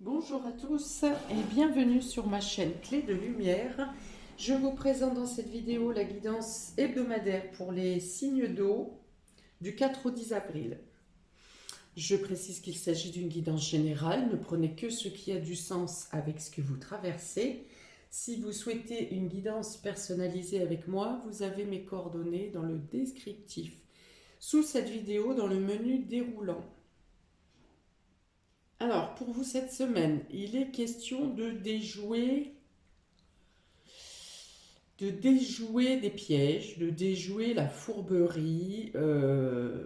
Bonjour à tous et bienvenue sur ma chaîne Clé de Lumière. Je vous présente dans cette vidéo la guidance hebdomadaire pour les signes d'eau du 4 au 10 avril. Je précise qu'il s'agit d'une guidance générale, ne prenez que ce qui a du sens avec ce que vous traversez. Si vous souhaitez une guidance personnalisée avec moi, vous avez mes coordonnées dans le descriptif. Sous cette vidéo, dans le menu déroulant. Alors, pour vous cette semaine, il est question de déjouer des pièges, de déjouer la fourberie, de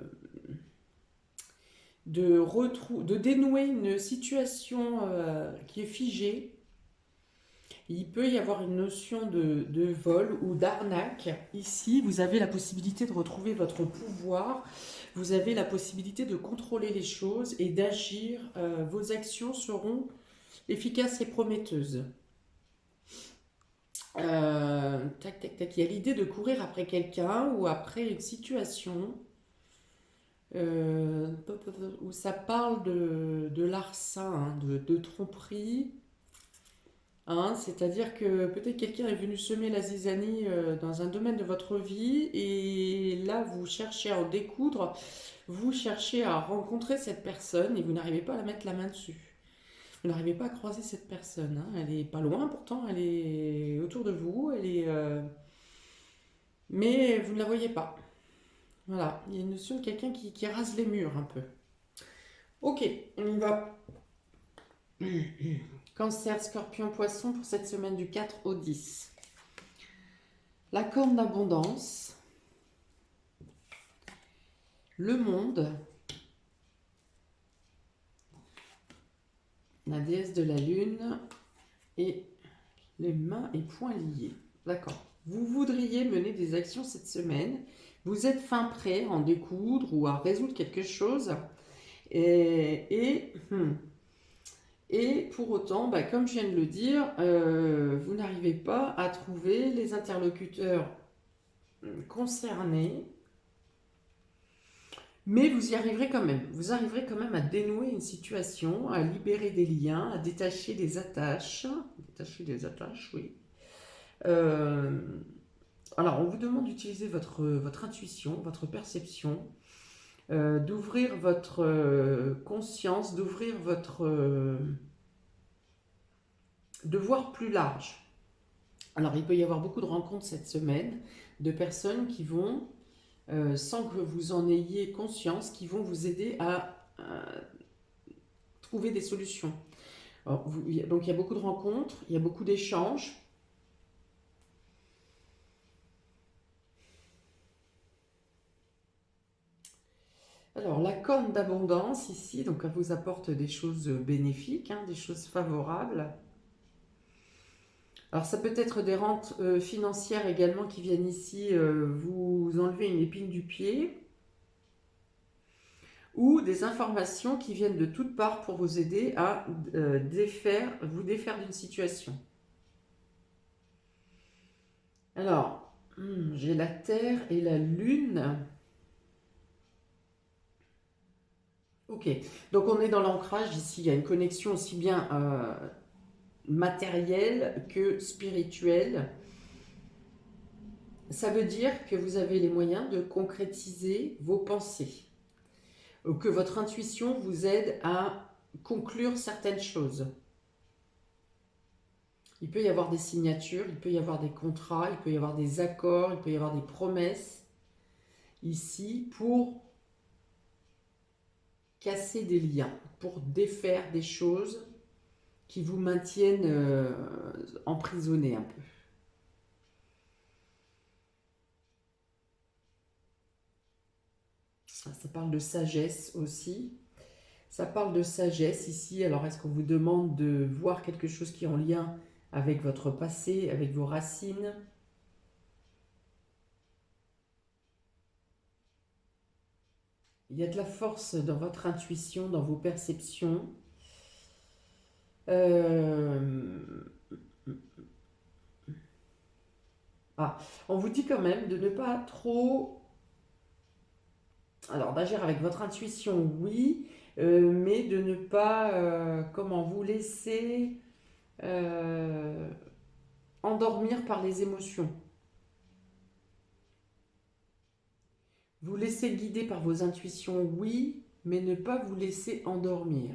dénouer une situation qui est figée. Il peut y avoir une notion de vol ou d'arnaque. Ici, vous avez la possibilité de retrouver votre pouvoir. Vous avez la possibilité de contrôler les choses et d'agir. Vos actions seront efficaces et prometteuses. Tac, tac, tac. Il y a l'idée de courir après quelqu'un ou après une situation euh, où ça parle de larcin, hein, de tromperie. Hein, c'est-à-dire que peut-être quelqu'un est venu semer la zizanie dans un domaine de votre vie et là vous cherchez à en découdre, vous cherchez à rencontrer cette personne et vous n'arrivez pas à la mettre la main dessus. Vous n'arrivez pas à croiser cette personne, hein. Elle est pas loin pourtant, elle est autour de vous, mais vous ne la voyez pas. Voilà, il y a une notion de quelqu'un qui rase les murs un peu. Ok, on y va. Cancer, scorpion, poisson pour cette semaine du 4 au 10. La corne d'abondance, le monde, la déesse de la lune et les mains et poings liés. D'accord. Vous voudriez mener des actions cette semaine. Vous êtes fin prêt à en découdre ou à résoudre quelque chose. Et pour autant, bah, comme je viens de le dire, vous n'arrivez pas à trouver les interlocuteurs concernés, mais vous y arriverez quand même. Vous arriverez quand même à dénouer une situation, à libérer des liens, à détacher des attaches. Détacher des attaches, oui. Euh, alors, on vous demande d'utiliser votre intuition, votre perception, d'ouvrir votre conscience, d'ouvrir de voir plus large. Alors, il peut y avoir beaucoup de rencontres cette semaine de personnes qui vont, sans que vous en ayez conscience, qui vont vous aider à trouver des solutions. Alors, donc, il y a beaucoup de rencontres, il y a beaucoup d'échanges. Alors, la corne d'abondance ici, donc, elle vous apporte des choses bénéfiques, hein, des choses favorables. Alors, ça peut être des rentes financières également qui viennent ici vous enlever une épine du pied, ou des informations qui viennent de toutes parts pour vous aider à vous défaire d'une situation. Alors, j'ai la Terre et la Lune. Ok, donc on est dans l'ancrage ici, il y a une connexion aussi bien matérielle que spirituelle. Ça veut dire que vous avez les moyens de concrétiser vos pensées, que votre intuition vous aide à conclure certaines choses. Il peut y avoir des signatures, il peut y avoir des contrats, il peut y avoir des accords, il peut y avoir des promesses ici pour casser des liens, pour défaire des choses qui vous maintiennent emprisonnés un peu. Ça parle de sagesse aussi. Ça parle de sagesse ici. Alors, est-ce qu'on vous demande de voir quelque chose qui est en lien avec votre passé, avec vos racines? Il y a de la force dans votre intuition, dans vos perceptions. Euh, Ah, on vous dit quand même de ne pas trop. Alors, d'agir avec votre intuition, oui, mais de ne pas comment vous laisser euh, endormir par les émotions. Vous laisser guider par vos intuitions, oui, mais ne pas vous laisser endormir.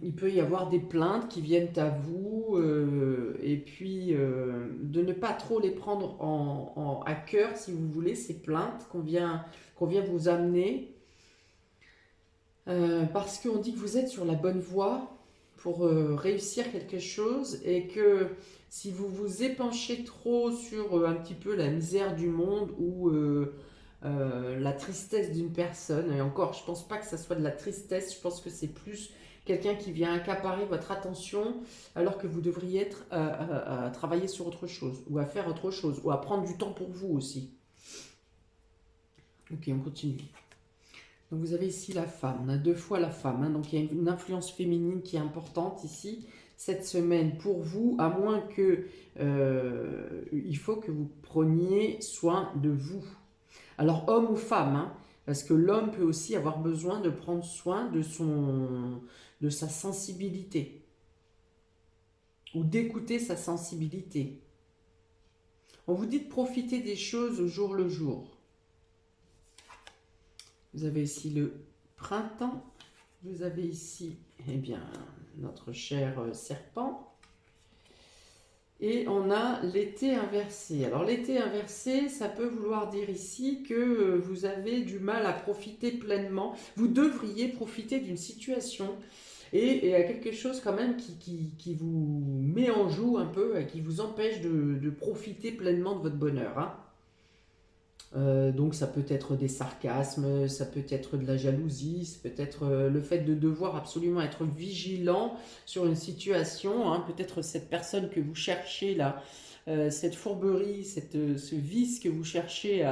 Il peut y avoir des plaintes qui viennent à vous, et puis de ne pas trop les prendre à cœur, si vous voulez, ces plaintes qu'on vient vous amener, parce qu'on dit que vous êtes sur la bonne voie pour réussir quelque chose, et que si vous vous épanchez trop sur un petit peu la misère du monde ou la tristesse d'une personne, et encore, je pense pas que ça soit de la tristesse, je pense que c'est plus quelqu'un qui vient accaparer votre attention alors que vous devriez être à travailler sur autre chose, ou à faire autre chose, ou à prendre du temps pour vous aussi. Ok, on continue. Donc vous avez ici la femme, on a deux fois la femme, hein. Donc il y a une influence féminine qui est importante ici, cette semaine pour vous, à moins que il faut que vous preniez soin de vous. Alors homme ou femme, hein, parce que l'homme peut aussi avoir besoin de prendre soin de sa sensibilité, ou d'écouter sa sensibilité. On vous dit de profiter des choses au jour le jour. Vous avez ici le printemps, vous avez ici, eh bien, notre cher serpent, et on a l'été inversé. Alors l'été inversé, ça peut vouloir dire ici que vous avez du mal à profiter pleinement. Vous devriez profiter d'une situation et à quelque chose quand même qui vous met en joue un peu, et qui vous empêche de profiter pleinement de votre bonheur, hein. Donc ça peut être des sarcasmes, ça peut être de la jalousie, ça peut être le fait de devoir absolument être vigilant sur une situation, hein. Peut-être cette personne que vous cherchez là, cette fourberie, ce vice que vous cherchez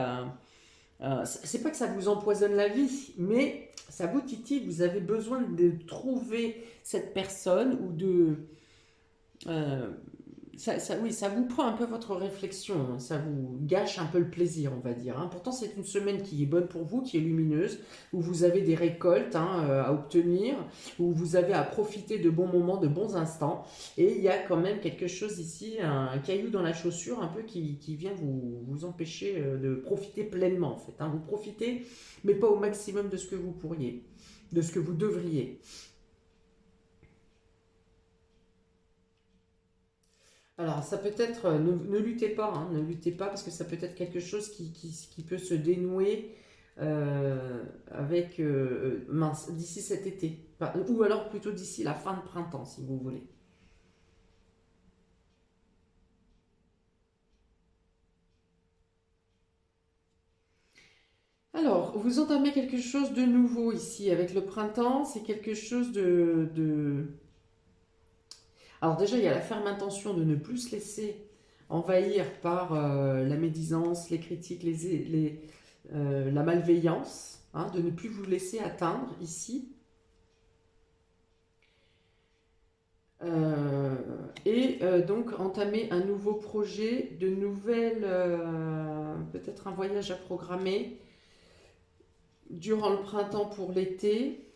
c'est pas que ça vous empoisonne la vie, mais ça vous titille, vous avez besoin de trouver cette personne ou de... euh, oui, ça vous prend un peu votre réflexion, hein. Ça vous gâche un peu le plaisir, on va dire, hein. Pourtant, c'est une semaine qui est bonne pour vous, qui est lumineuse, où vous avez des récoltes, hein, à obtenir, où vous avez à profiter de bons moments, de bons instants. Et il y a quand même quelque chose ici, un caillou dans la chaussure, un peu qui vient vous empêcher de profiter pleinement, en fait, hein. Vous profitez, mais pas au maximum de ce que vous pourriez, de ce que vous devriez. Alors, ça peut être, ne luttez pas, hein, ne luttez pas, parce que ça peut être quelque chose qui peut se dénouer avec, mince, d'ici cet été. Ou alors plutôt d'ici la fin de printemps, si vous voulez. Alors, vous entamez quelque chose de nouveau ici avec le printemps, c'est quelque chose Alors déjà, il y a la ferme intention de ne plus se laisser envahir par la médisance, les critiques, la malveillance, hein, de ne plus vous laisser atteindre ici. Euh, donc entamer un nouveau projet, de nouvelles, peut-être un voyage à programmer durant le printemps pour l'été,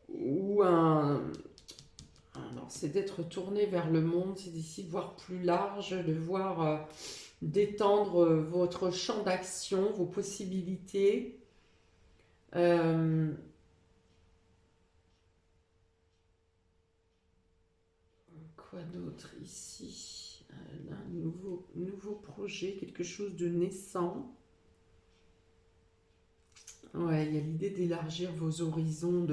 ou alors c'est d'être tourné vers le monde, c'est d'ici de voir plus large, de voir d'étendre votre champ d'action, vos possibilités. Euh, quoi d'autre ici? Un nouveau projet, quelque chose de naissant. Ouais, il y a l'idée d'élargir vos horizons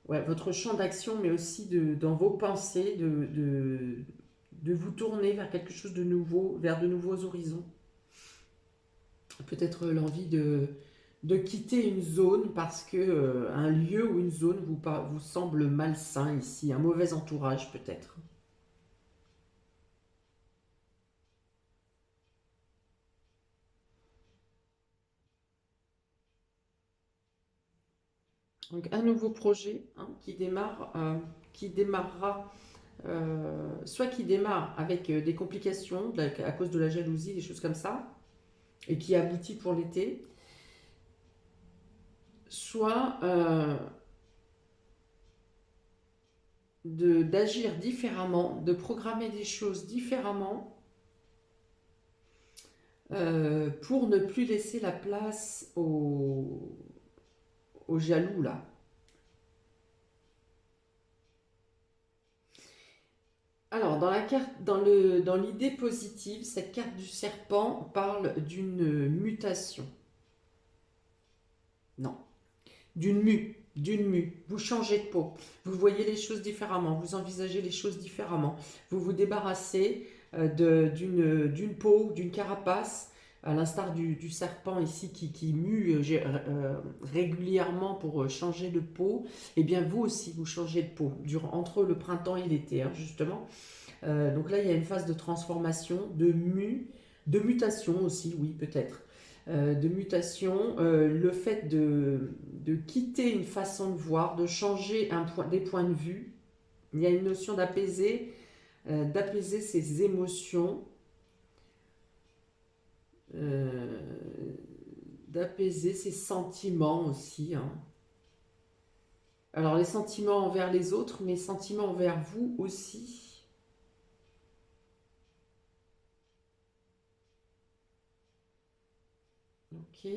ouais, votre champ d'action, mais aussi dans vos pensées, de vous tourner vers quelque chose de nouveau, vers de nouveaux horizons. Peut-être l'envie de quitter une zone parce que un lieu ou une zone vous semble malsain ici, un mauvais entourage peut-être. Donc un nouveau projet, hein, qui démarrera, soit qui démarre avec des complications à cause de la jalousie, des choses comme ça, et qui aboutit pour l'été, soit d'agir différemment, de programmer des choses différemment pour ne plus laisser la place aux jaloux là. Alors, dans la carte, dans l'idée positive, cette carte du serpent parle d'une mutation. Non, d'une mue. Vous changez de peau. Vous voyez les choses différemment. Vous envisagez les choses différemment. Vous vous débarrassez d'une peau, d'une carapace, à l'instar du serpent ici qui mue régulièrement pour changer de peau. Eh bien, vous aussi, vous changez de peau entre le printemps et l'été, hein, justement. Donc là, il y a une phase de transformation, de mutation aussi, oui, peut-être. De mutation, le fait de quitter une façon de voir, de changer des points de vue. Il y a une notion d'apaiser ses émotions, d'apaiser ses sentiments aussi, hein. Alors les sentiments envers les autres, mais sentiments envers vous aussi. Ok.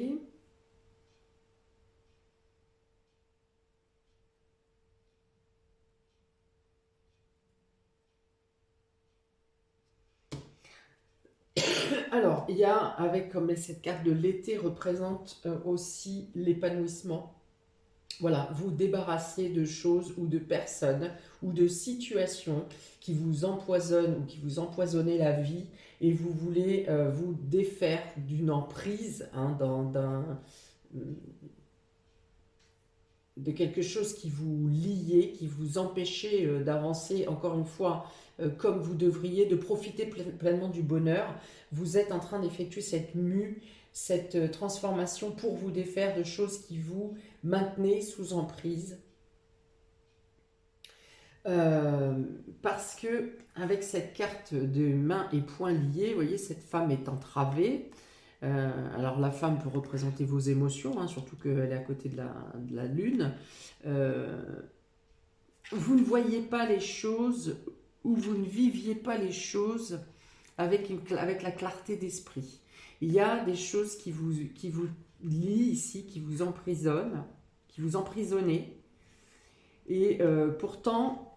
Alors, il y a, avec comme cette carte de l'été représente aussi l'épanouissement. Voilà, vous débarrasser de choses ou de personnes ou de situations qui vous empoisonnent ou qui vous empoisonnent la vie et vous voulez vous défaire d'une emprise, hein, de quelque chose qui vous liait, qui vous empêchait d'avancer, encore une fois, comme vous devriez, de profiter pleinement du bonheur. Vous êtes en train d'effectuer cette mue, cette transformation pour vous défaire de choses qui vous maintenaient sous emprise. Parce que avec cette carte de mains et poings liés, vous voyez, cette femme est entravée. Alors la femme peut représenter vos émotions, hein, surtout qu'elle est à côté de la lune. Vous ne voyez pas les choses ou vous ne viviez pas les choses avec la clarté d'esprit. Il y a des choses qui vous lient ici, qui vous emprisonnent, qui vous emprisonnez. Et pourtant,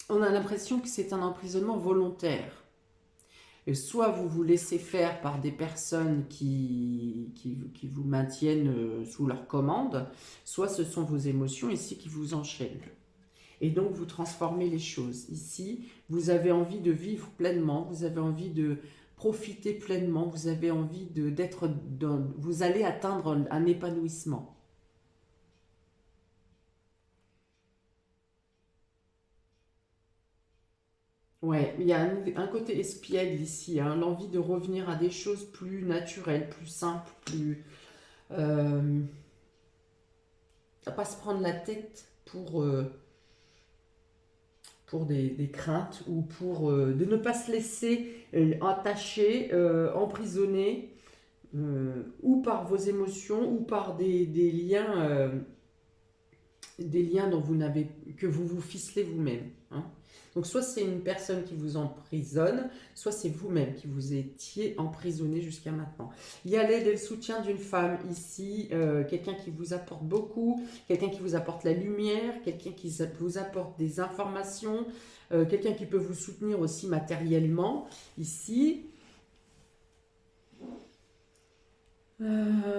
on a l'impression que c'est un emprisonnement volontaire. Et soit vous vous laissez faire par des personnes qui vous maintiennent sous leur commande, soit ce sont vos émotions ici qui vous enchaînent. Et donc vous transformez les choses. Ici, vous avez envie de vivre pleinement, vous avez envie de profiter pleinement, vous avez envie vous allez atteindre un épanouissement. Ouais, il y a un côté espiègle ici, hein, l'envie de revenir à des choses plus naturelles, plus simples, plus... à pas se prendre la tête pour des craintes ou de ne pas se laisser attacher, emprisonner, ou par vos émotions ou par des liens que vous vous ficelez vous-même, hein. Donc soit c'est une personne qui vous emprisonne, soit c'est vous-même qui vous étiez emprisonné jusqu'à maintenant. Il y a l'aide et le soutien d'une femme ici, quelqu'un qui vous apporte beaucoup, quelqu'un qui vous apporte la lumière, quelqu'un qui vous apporte des informations, quelqu'un qui peut vous soutenir aussi matériellement ici.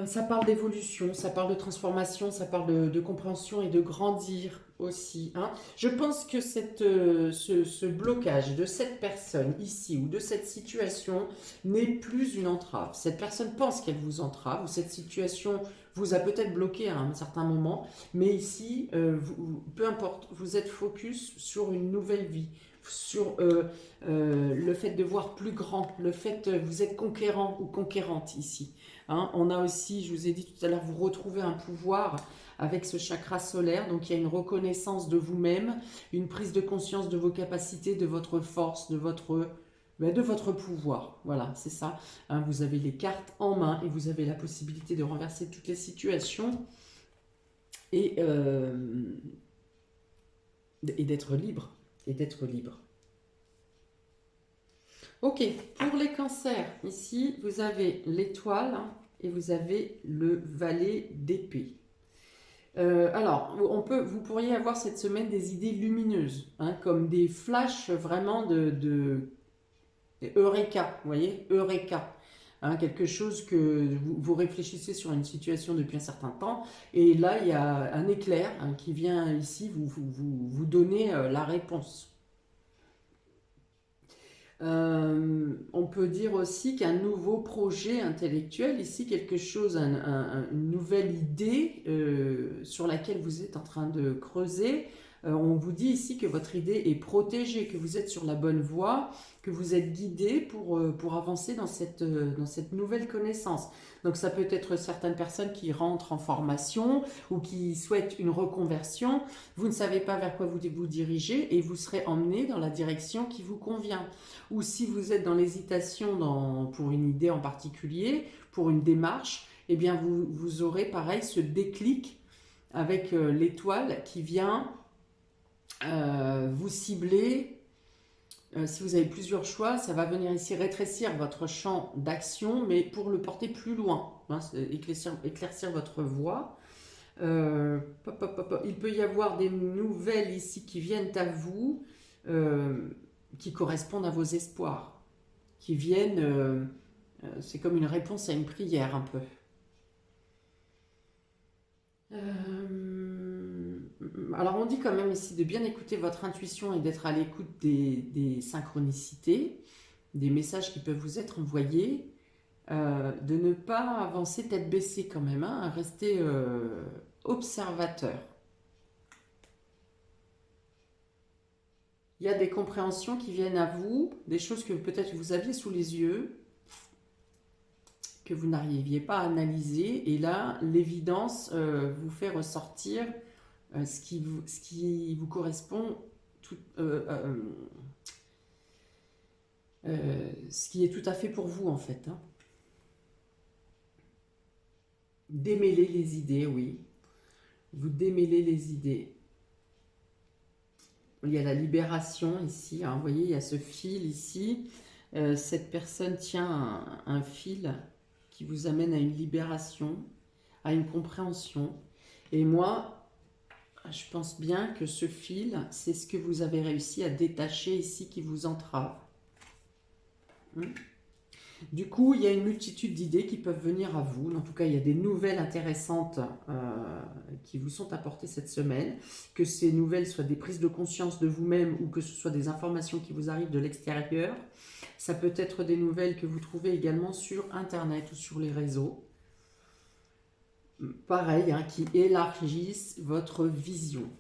Ça parle d'évolution, ça parle de transformation, ça parle de compréhension et de grandir aussi, hein. Je pense que ce blocage de cette personne ici ou de cette situation n'est plus une entrave. Cette personne pense qu'elle vous entrave ou cette situation vous a peut-être bloqué à un certain moment, mais ici, peu importe, vous êtes focus sur une nouvelle vie, sur le fait de voir plus grand, le fait vous êtes conquérant ou conquérante ici. Hein, on a aussi, je vous ai dit tout à l'heure, vous retrouvez un pouvoir avec ce chakra solaire. Donc, il y a une reconnaissance de vous-même, une prise de conscience de vos capacités, de votre force, de votre de votre pouvoir. Voilà, c'est ça. Hein, vous avez les cartes en main et vous avez la possibilité de renverser toutes les situations et, d'être libre. Et d'être libre. Ok, pour les cancers, ici, vous avez l'étoile et vous avez le valet d'épée. Alors, vous pourriez avoir cette semaine des idées lumineuses, hein, comme des flashs vraiment de Eureka, vous voyez, Eureka. Hein, quelque chose que vous réfléchissez sur une situation depuis un certain temps, et là, il y a un éclair hein, qui vient ici vous donner la réponse. On peut dire aussi qu'un nouveau projet intellectuel, ici quelque chose, une nouvelle idée sur laquelle vous êtes en train de creuser. On vous dit ici que votre idée est protégée, que vous êtes sur la bonne voie, que vous êtes guidé pour avancer dans cette nouvelle connaissance. Donc ça peut être certaines personnes qui rentrent en formation ou qui souhaitent une reconversion. Vous ne savez pas vers quoi vous dirigez et vous serez emmené dans la direction qui vous convient. Ou si vous êtes dans l'hésitation pour une idée en particulier, pour une démarche, eh bien vous aurez pareil ce déclic avec l'étoile qui vient vous cibler. Si vous avez plusieurs choix, ça va venir ici rétrécir votre champ d'action, mais pour le porter plus loin, hein, éclaircir votre voie. Il peut y avoir des nouvelles ici qui viennent à vous, qui correspondent à vos espoirs, qui viennent, c'est comme une réponse à une prière un peu. Alors on dit quand même ici de bien écouter votre intuition et d'être à l'écoute des synchronicités, des messages qui peuvent vous être envoyés, de ne pas avancer tête baissée quand même, hein, rester observateur. Il y a des compréhensions qui viennent à vous, des choses que peut-être vous aviez sous les yeux, que vous n'arriviez pas à analyser, et là l'évidence vous fait ressortir ce qui vous correspond, ce qui est tout à fait pour vous en fait. Hein. Démêler les idées, oui. Vous démêlez les idées. Il y a la libération ici, hein. Vous voyez, il y a ce fil ici. Cette personne tient un fil qui vous amène à une libération, à une compréhension. Et moi, je pense bien que ce fil, c'est ce que vous avez réussi à détacher ici qui vous entrave. Du coup, il y a une multitude d'idées qui peuvent venir à vous. En tout cas, il y a des nouvelles intéressantes qui vous sont apportées cette semaine. Que ces nouvelles soient des prises de conscience de vous-même ou que ce soit des informations qui vous arrivent de l'extérieur. Ça peut être des nouvelles que vous trouvez également sur Internet ou sur les réseaux. Pareil, hein, qui élargissent votre vision.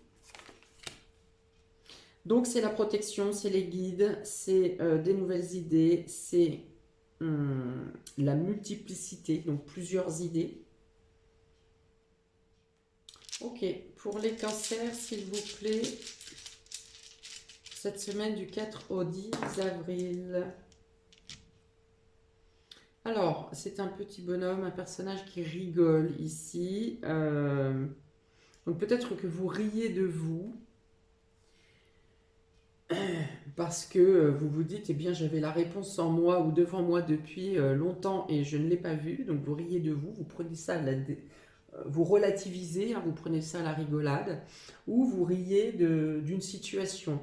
Donc, c'est la protection, c'est les guides, c'est des nouvelles idées, c'est la multiplicité, donc plusieurs idées. Ok, pour les cancers, s'il vous plaît, cette semaine du 4 au 10 avril. Alors, c'est un petit bonhomme, un personnage qui rigole ici. Donc peut-être que vous riez de vous. Parce que vous vous dites, eh bien j'avais la réponse en moi ou devant moi depuis longtemps et je ne l'ai pas vue. Donc vous riez de vous, vous prenez ça, vous relativisez, hein, vous prenez ça à la rigolade. Ou vous riez d'une situation.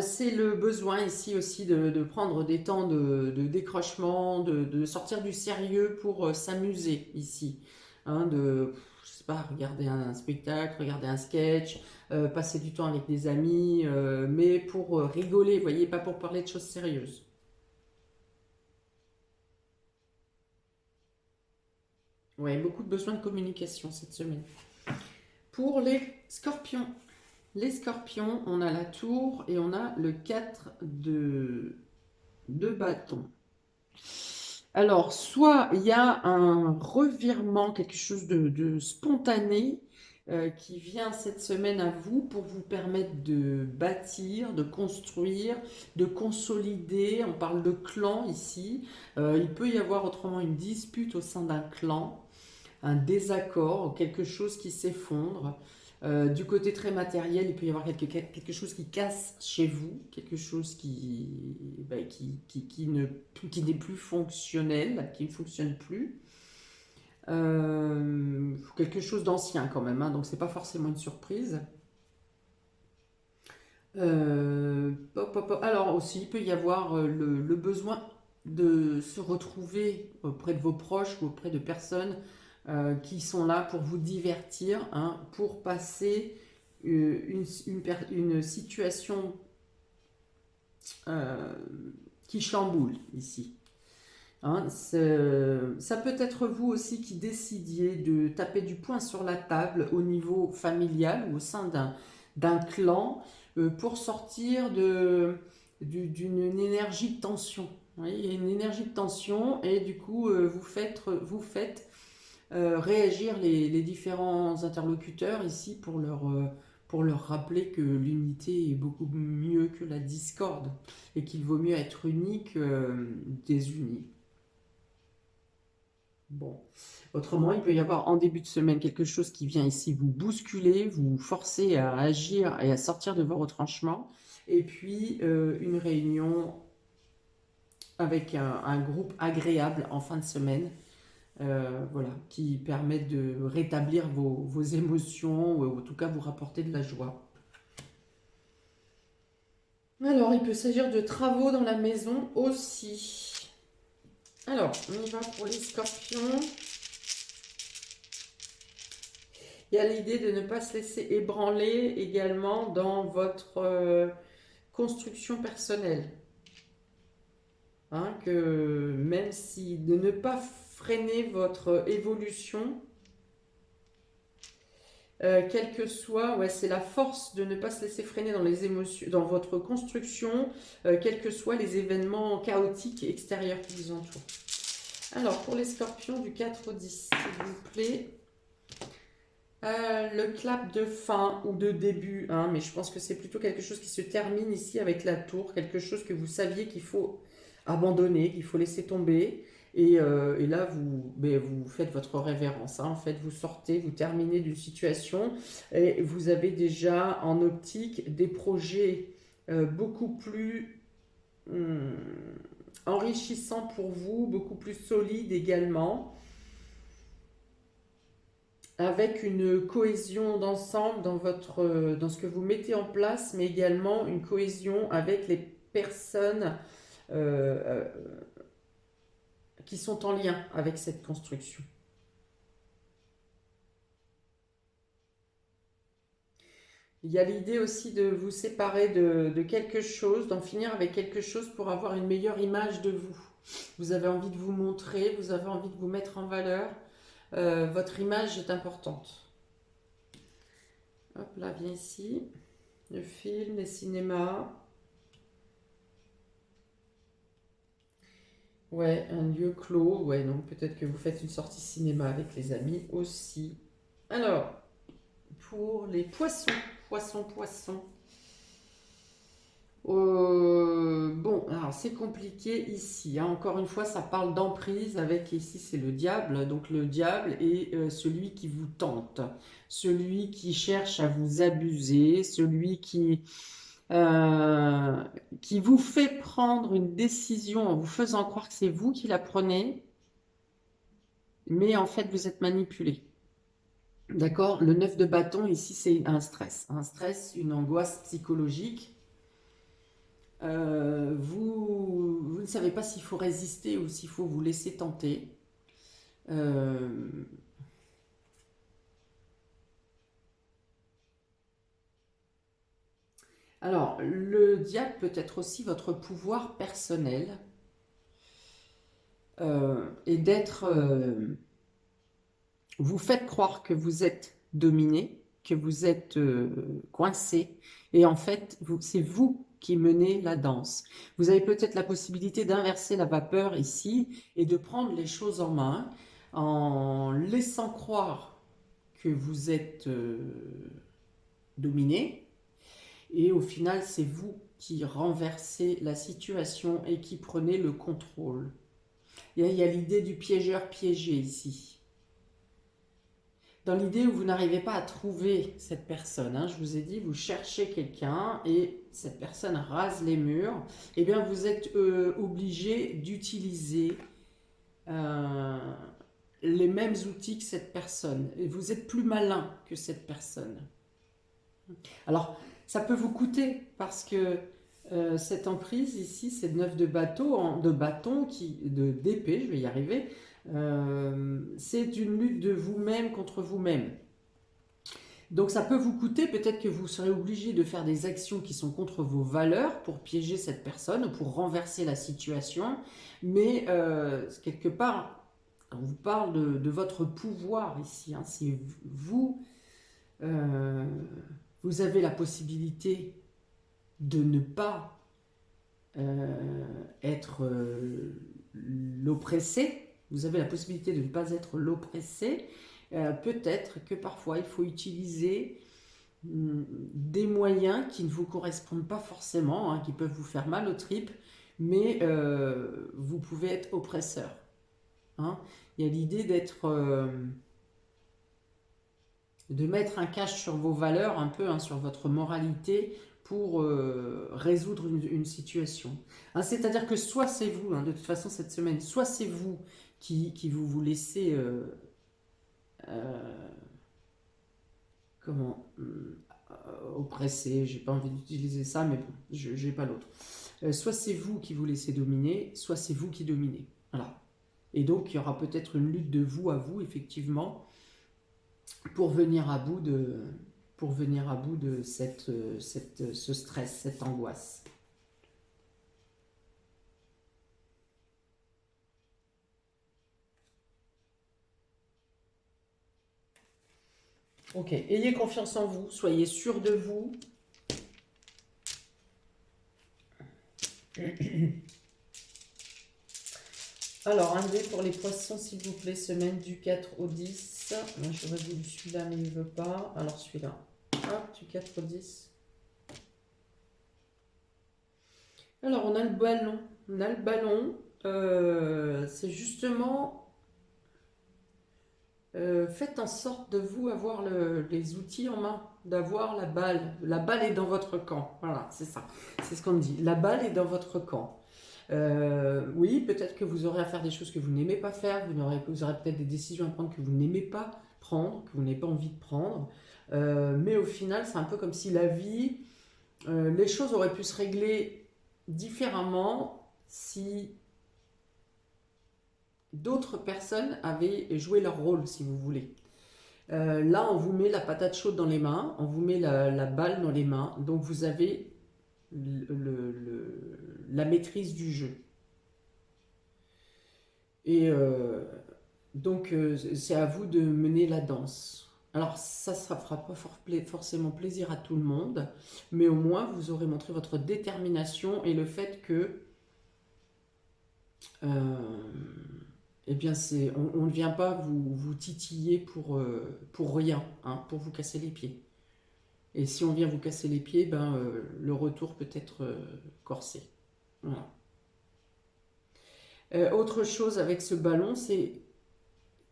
C'est le besoin ici aussi de prendre des temps de décrochement, de sortir du sérieux pour s'amuser ici. Hein, je sais pas, regarder un spectacle, regarder un sketch, passer du temps avec des amis, mais pour rigoler, vous voyez, pas pour parler de choses sérieuses. Ouais, beaucoup de besoin de communication cette semaine. Pour les scorpions. Les scorpions, on a la tour et on a le 4 de bâton. Alors, soit il y a un revirement, quelque chose de spontané qui vient cette semaine à vous pour vous permettre de bâtir, de construire, de consolider. On parle de clan ici. Il peut y avoir autrement une dispute au sein d'un clan, un désaccord, quelque chose qui s'effondre. Du côté très matériel, il peut y avoir quelque chose qui casse chez vous, quelque chose qui n'est plus fonctionnel, qui ne fonctionne plus. Quelque chose d'ancien quand même, hein, donc c'est pas forcément une surprise. Alors aussi, il peut y avoir le besoin de se retrouver auprès de vos proches ou auprès de personnes qui sont là pour vous divertir, hein, pour passer une situation euh, qui chamboule ici. Hein, ça peut être vous aussi qui décidiez de taper du poing sur la table au niveau familial ou au sein d'un clan pour sortir d'une énergie de tension. Oui, il y a une énergie de tension et du coup vous faites réagir les différents interlocuteurs ici pour leur rappeler que l'unité est beaucoup mieux que la discorde et qu'il vaut mieux être unis que désunis. Bon. Autrement, il peut y avoir en début de semaine quelque chose qui vient ici vous bousculer, vous forcer à agir et à sortir de vos retranchements. Et puis une réunion avec un groupe agréable en fin de semaine, voilà, qui permet de rétablir vos émotions ou en tout cas vous rapporter de la joie. Alors, il peut s'agir de travaux dans la maison aussi. Alors, on y va pour les scorpions. Il y a l'idée de ne pas se laisser ébranler également dans votre construction personnelle. Hein, que même si de ne pas freiner votre évolution, quel que soit, ouais, c'est la force de ne pas se laisser freiner dans les émotions, dans votre construction, quels que soient les événements chaotiques extérieurs qui vous entourent. Alors, pour les scorpions du 4 au 10, s'il vous plaît. Le clap de fin ou de début, hein, mais je pense que c'est plutôt quelque chose qui se termine ici avec la tour, quelque chose que vous saviez qu'il faut abandonner, qu'il faut laisser tomber. Et là, vous faites votre révérence, hein. En fait, vous sortez, vous terminez d'une situation et vous avez déjà en optique des projets beaucoup plus enrichissants pour vous, beaucoup plus solides également, avec une cohésion d'ensemble dans ce que vous mettez en place, mais également une cohésion avec les personnes euh, euh, qui sont en lien avec cette construction. Il y a l'idée aussi de vous séparer de quelque chose, d'en finir avec quelque chose pour avoir une meilleure image de vous. Vous avez envie de vous montrer, vous avez envie de vous mettre en valeur. Votre image est importante. Hop là, viens ici. Le film, les cinémas. Ouais, un lieu clos. Ouais, donc peut-être que vous faites une sortie cinéma avec les amis aussi. Alors, pour les poissons, poissons. Bon, alors c'est compliqué ici, hein. Encore une fois, ça parle d'emprise avec, ici c'est le diable. Donc le diable est celui qui vous tente, celui qui cherche à vous abuser, celui qui vous fait prendre une décision en vous faisant croire que c'est vous qui la prenez, mais en fait vous êtes manipulé. D'accord? Le 9 de bâton ici c'est un stress, une angoisse psychologique. Vous ne savez pas s'il faut résister ou s'il faut vous laisser tenter. Euh, alors, le diable peut être aussi votre pouvoir personnel et vous faites croire que vous êtes dominé, que vous êtes coincé, et en fait, c'est vous qui menez la danse. Vous avez peut-être la possibilité d'inverser la vapeur ici et de prendre les choses en main en laissant croire que vous êtes dominé. Et au final, c'est vous qui renversez la situation et qui prenez le contrôle. Il y a l'idée du piégeur piégé ici. Dans l'idée où vous n'arrivez pas à trouver cette personne, hein, je vous ai dit, vous cherchez quelqu'un et cette personne rase les murs, et bien vous êtes obligé d'utiliser les mêmes outils que cette personne. Et vous êtes plus malin que cette personne. Alors, ça peut vous coûter parce que cette emprise ici, c'est 9 de bâton, d'épée, je vais y arriver. C'est une lutte de vous-même contre vous-même. Donc ça peut vous coûter, peut-être que vous serez obligé de faire des actions qui sont contre vos valeurs pour piéger cette personne ou pour renverser la situation. Mais quelque part, on vous parle de votre pouvoir ici. Hein. C'est vous, vous avez la possibilité de ne pas être l'oppressé. Vous avez la possibilité de ne pas être l'oppressé. Peut-être que parfois il faut utiliser des moyens qui ne vous correspondent pas forcément, hein, qui peuvent vous faire mal aux tripes, mais vous pouvez être oppresseur. Hein. Il y a l'idée de mettre un cache sur vos valeurs, un peu, hein, sur votre moralité, pour résoudre une situation. Hein, c'est-à-dire que soit c'est vous, hein, de toute façon cette semaine, soit c'est vous qui vous laissez oppressé, j'ai pas envie d'utiliser ça, mais bon, j'ai pas l'autre. Soit c'est vous qui vous laissez dominer, soit c'est vous qui dominez. Voilà. Et donc il y aura peut-être une lutte de vous à vous, effectivement, pour venir à bout de ce stress, cette angoisse. Ok, ayez confiance en vous, soyez sûr de vous. Alors, un dé pour les poissons, s'il vous plaît, semaine du 4 au 10. Moi, j'aurais voulu celui-là, mais il ne veut pas. Alors, celui-là. Hop, du 4 au 10. Alors, on a le ballon. On a le ballon. C'est justement... faites en sorte de vous avoir les outils en main, d'avoir la balle. La balle est dans votre camp. Voilà, c'est ça. C'est ce qu'on me dit. La balle est dans votre camp. Oui, peut-être que vous aurez à faire des choses que vous n'aimez pas faire. Vous aurez peut-être des décisions à prendre que vous n'aimez pas prendre, que vous n'avez pas envie de prendre. Mais au final, c'est un peu comme si la vie, les choses auraient pu se régler différemment si d'autres personnes avaient joué leur rôle, si vous voulez. Là, on vous met la patate chaude dans les mains, on vous met la balle dans les mains, donc vous avez la maîtrise du jeu. Et donc, c'est à vous de mener la danse. Alors, ça ne fera pas forcément plaisir à tout le monde, mais au moins, vous aurez montré votre détermination et le fait que... eh bien, on ne vient pas vous titiller pour rien, hein, pour vous casser les pieds. Et si on vient vous casser les pieds, ben, le retour peut être corsé. Voilà. Autre chose avec ce ballon, c'est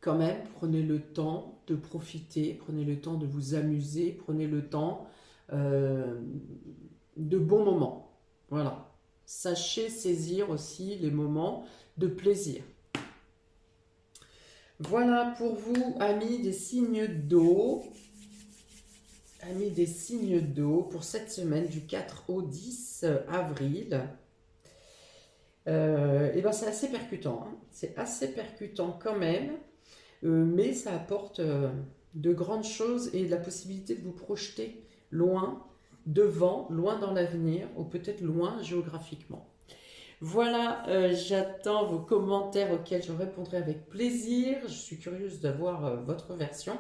quand même, prenez le temps de profiter, prenez le temps de vous amuser, prenez le temps de bons moments. Voilà. Sachez saisir aussi les moments de plaisir. Voilà pour vous, amis des signes d'eau. Amis des signes d'eau, pour cette semaine du 4 au 10 avril. Et ben c'est assez percutant. Hein. C'est assez percutant quand même. Mais ça apporte de grandes choses et la possibilité de vous projeter loin, devant, loin dans l'avenir, ou peut-être loin géographiquement. Voilà, j'attends vos commentaires auxquels je répondrai avec plaisir. Je suis curieuse d'avoir votre version.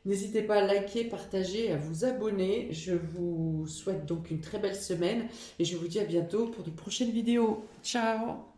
N'hésitez pas à liker, partager, à vous abonner. Je vous souhaite donc une très belle semaine et je vous dis à bientôt pour de prochaines vidéos. Ciao!